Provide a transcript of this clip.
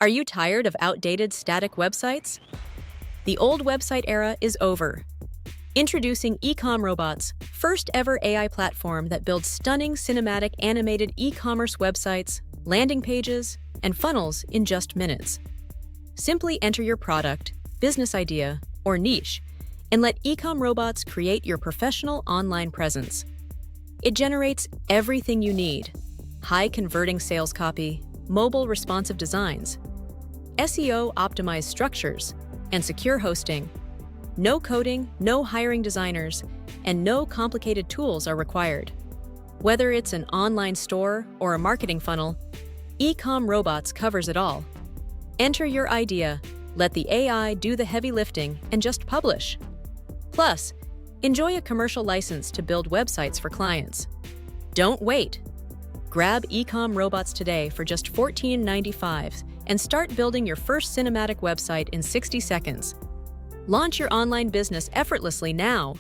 Are you tired of outdated static websites? The old website era is over. Introducing EcomRobots, first ever AI platform that builds stunning cinematic animated e-commerce websites, landing pages, and funnels in just minutes. Simply enter your product, business idea, or niche, and let EcomRobots create your professional online presence. It generates everything you need: high-converting sales copy, mobile responsive designs, SEO-optimized structures, and secure hosting. No coding, no hiring designers, and no complicated tools are required. Whether it's an online store or a marketing funnel, EcomRobots covers it all. Enter your idea, let the AI do the heavy lifting, and just publish. Plus, enjoy a commercial license to build websites for clients. Don't wait. Grab EcomRobots today for just $14.95 and start building your first cinematic website in 60 seconds. Launch your online business effortlessly now